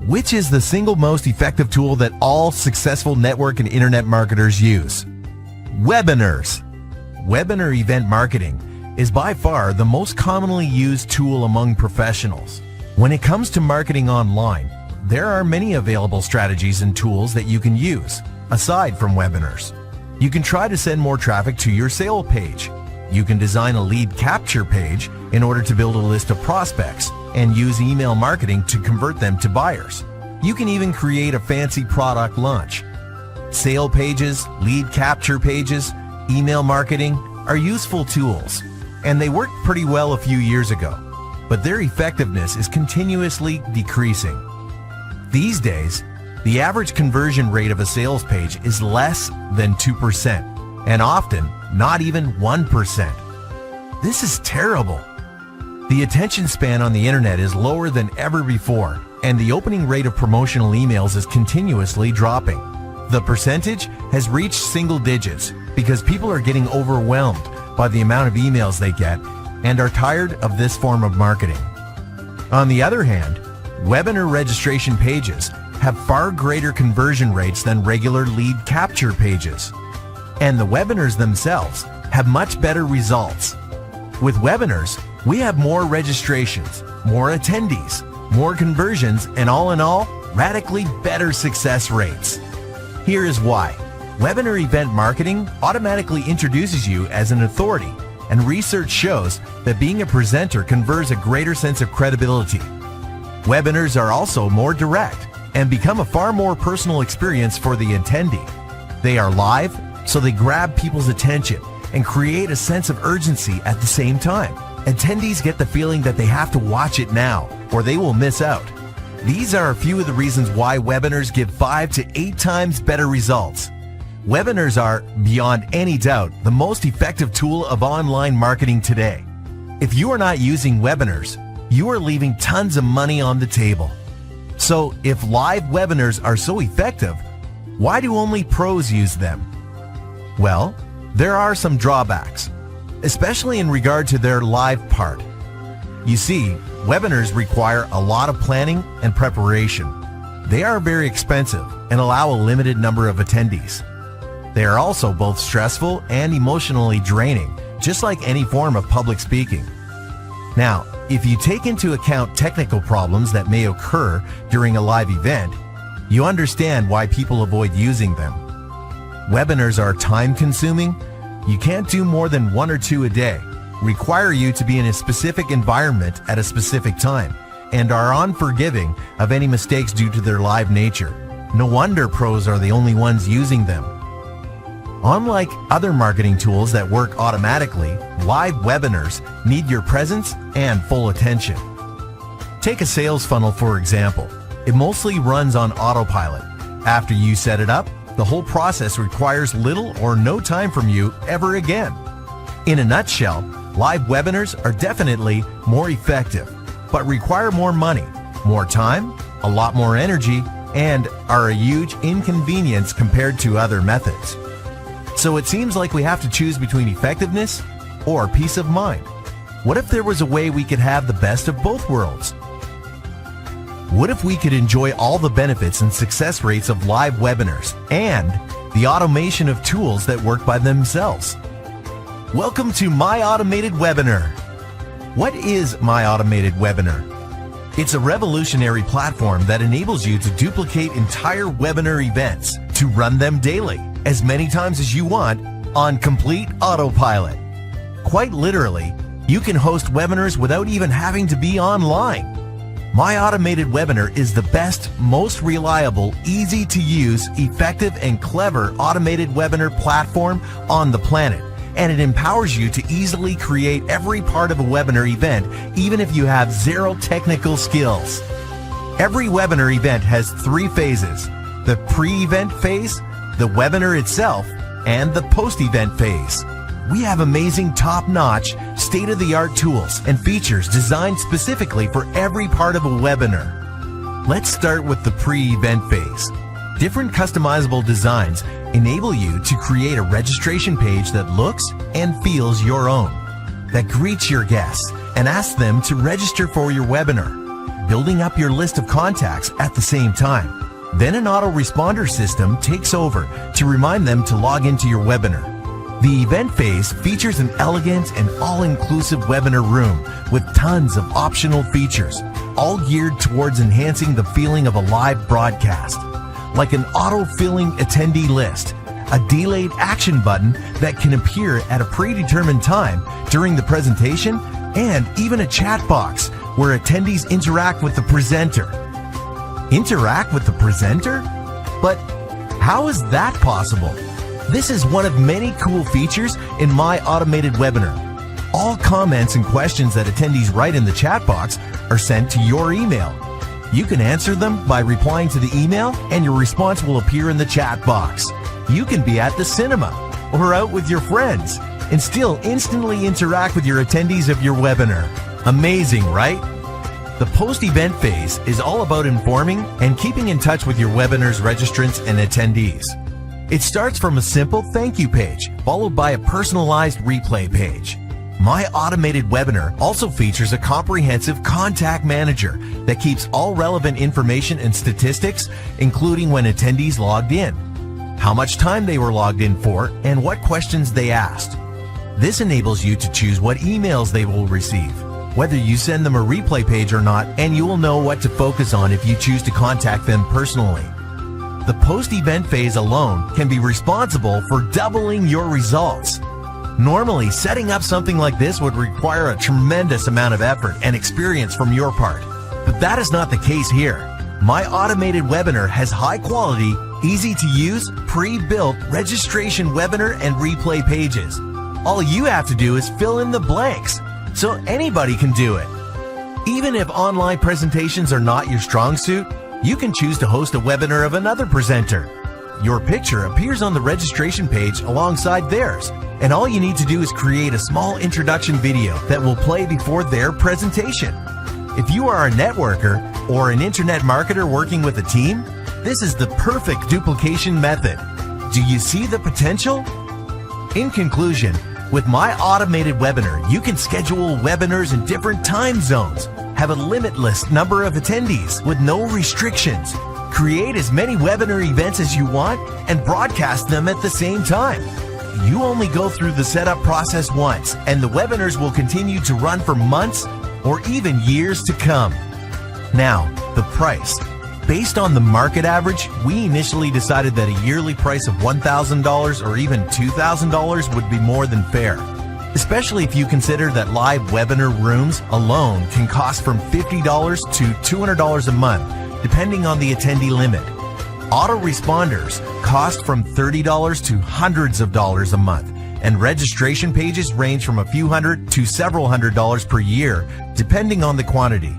Which is the single most effective tool that all successful network and internet marketers use? Webinars. Webinar event marketing is by far the most commonly used tool among professionals. When it comes to marketing online, there are many available strategies and tools that you can use, aside from webinars. You can try to send more traffic to your sale page. You can design a lead capture page in order to build a list of prospects and use email marketing to convert them to buyers. You can even create a fancy product launch. Sale pages, lead capture pages, email marketing are useful tools, and they worked pretty well a few years ago, but their effectiveness is continuously decreasing. These days, the average conversion rate of a sales page is less than 2%, and often not even 1%. This is terrible. The attention span on the internet is lower than ever before, and the opening rate of promotional emails is continuously dropping. The percentage has reached single digits because people are getting overwhelmed by the amount of emails they get and are tired of this form of marketing. On the other hand, webinar registration pages have far greater conversion rates than regular lead capture pages. And the webinars themselves have much better results. With webinars, we have more registrations, more attendees, more conversions, and all in all, radically better success rates. Here is why. Webinar event marketing automatically introduces you as an authority, and research shows that being a presenter confers a greater sense of credibility. Webinars are also more direct and become a far more personal experience for the attendee. They are live, so they grab people's attention and create a sense of urgency at the same time. Attendees get the feeling that they have to watch it now or they will miss out. These are a few of the reasons why webinars give 5 to 8 times better results. Webinars are, beyond any doubt, the most effective tool of online marketing today. If you are not using webinars, you are leaving tons of money on the table. So, if live webinars are so effective, why do only pros use them? Well, there are some drawbacks, especially in regard to their live part. You see, webinars require a lot of planning and preparation. They are very expensive and allow a limited number of attendees. They are also both stressful and emotionally draining, just like any form of public speaking. Now, if you take into account technical problems that may occur during a live event, you understand why people avoid using them. Webinars are time-consuming. You can't do more than 1 or 2 a day, require you to be in a specific environment at a specific time, and are unforgiving of any mistakes due to their live nature. No wonder pros are the only ones using them. Unlike other marketing tools that work automatically, live webinars need your presence and full attention. Take a sales funnel, for example. It mostly runs on autopilot. After you set it up, the whole process requires little or no time from you ever again. In a nutshell, live webinars are definitely more effective, but require more money, more time, a lot more energy, and are a huge inconvenience compared to other methods. So it seems like we have to choose between effectiveness or peace of mind. What if there was a way we could have the best of both worlds? What if we could enjoy all the benefits and success rates of live webinars and the automation of tools that work by themselves? Welcome to My Automated Webinar. What is My Automated Webinar? It's a revolutionary platform that enables you to duplicate entire webinar events, to run them daily, as many times as you want, on complete autopilot. Quite literally, you can host webinars without even having to be online. My Automated Webinar is the best, most reliable, easy to use, effective, and clever automated webinar platform on the planet. And it empowers you to easily create every part of a webinar event, even if you have zero technical skills. Every webinar event has 3 phases: the pre-event phase, the webinar itself, and the post-event phase. We have amazing top-notch, state-of-the-art tools and features designed specifically for every part of a webinar. Let's start with the pre-event phase. Different customizable designs enable you to create a registration page that looks and feels your own, that greets your guests and asks them to register for your webinar. building up your list of contacts at the same time. Then an autoresponder system takes over to remind them to log into your webinar. The event phase features an elegant and all-inclusive webinar room with tons of optional features, all geared towards enhancing the feeling of a live broadcast, like an auto-filling attendee list, a delayed action button that can appear at a predetermined time during the presentation, and even a chat box where attendees interact with the presenter. Interact with the presenter? But how is that possible? This is one of many cool features in My Automated Webinar. All comments and questions that attendees write in the chat box are sent to your email. You can answer them by replying to the email, and your response will appear in the chat box. You can be at the cinema or out with your friends and still instantly interact with your attendees of your webinar. Amazing, right? The post-event phase is all about informing and keeping in touch with your webinar's registrants and attendees. It starts from a simple thank you page, followed by a personalized replay page. My Automated Webinar also features a comprehensive contact manager that keeps all relevant information and statistics, including when attendees logged in, how much time they were logged in for, and what questions they asked. This enables you to choose what emails they will receive, whether you send them a replay page or not, and you will know what to focus on if you choose to contact them personally. The post-event phase alone can be responsible for doubling your results. Normally, setting up something like this would require a tremendous amount of effort and experience from your part, but that is not the case here. My Automated Webinar has high-quality, easy-to-use, pre-built registration webinar and replay pages. All you have to do is fill in the blanks, so anybody can do it. Even if online presentations are not your strong suit, you can choose to host a webinar of another presenter. Your picture appears on the registration page alongside theirs, and all you need to do is create a small introduction video that will play before their presentation. If you are a networker or an internet marketer working with a team, this is the perfect duplication method. Do you see the potential? In conclusion, with My Automated Webinar, you can schedule webinars in different time zones, have a limitless number of attendees with no restrictions, create as many webinar events as you want, and broadcast them at the same time. You only go through the setup process once, and the webinars will continue to run for months or even years to come. Now, the price. Based on the market average, we initially decided that a yearly price of $1,000 or even $2,000 would be more than fair, especially if you consider that live webinar rooms alone can cost from $50 to $200 a month, depending on the attendee limit. Autoresponders cost from $30 to hundreds of dollars a month, and registration pages range from a few hundred to several $100s per year, depending on the quantity.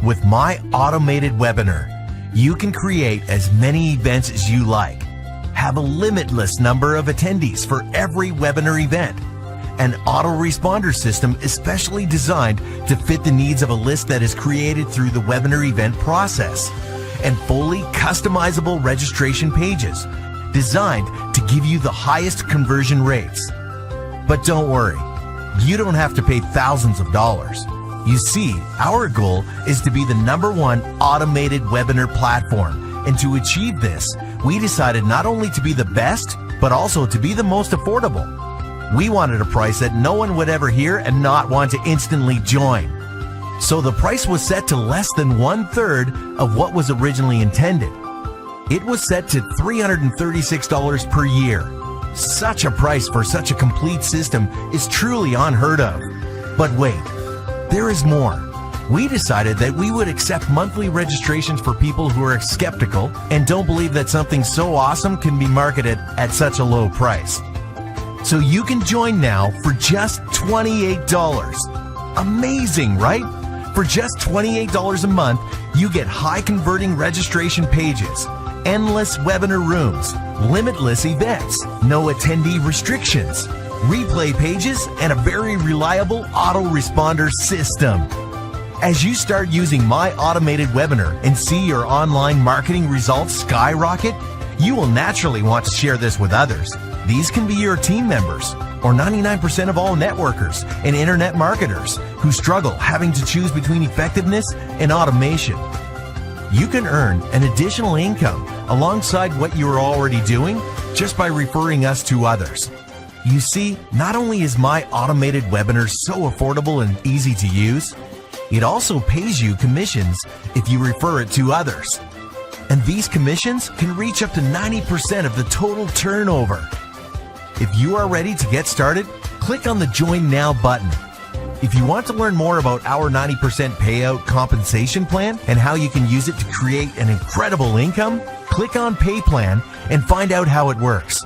With My Automated Webinar, you can create as many events as you like, have a limitless number of attendees for every webinar event, an autoresponder system especially designed to fit the needs of a list that is created through the webinar event process, and fully customizable registration pages designed to give you the highest conversion rates. But don't worry, you don't have to pay thousands of dollars. You see, our goal is to be the #1 automated webinar platform, and to achieve this, we decided not only to be the best, but also to be the most affordable. We wanted a price that no one would ever hear and not want to instantly join. So the price was set to less than 1/3 of what was originally intended. It was set to $336 per year. Such a price for such a complete system is truly unheard of. But wait, there is more. We decided that we would accept monthly registrations for people who are skeptical and don't believe that something so awesome can be marketed at such a low price. So you can join now for just $28. Amazing, right? For just $28 a month, you get high converting registration pages, endless webinar rooms, limitless events, no attendee restrictions, replay pages, and a very reliable autoresponder system. As you start using My Automated Webinar and see your online marketing results skyrocket, You will naturally want to share this with others. These can be your team members, or 99% of all networkers and internet marketers who struggle having to choose between effectiveness and automation. You can earn an additional income alongside what you are already doing just by referring us to others. You see, not only is my automated webinar so affordable and easy to use, it also pays you commissions if you refer it to others. And these commissions can reach up to 90% of the total turnover. If you are ready to get started, click on the Join Now button. If you want to learn more about our 90% payout compensation plan and how you can use it to create an incredible income, click on Pay Plan and find out how it works.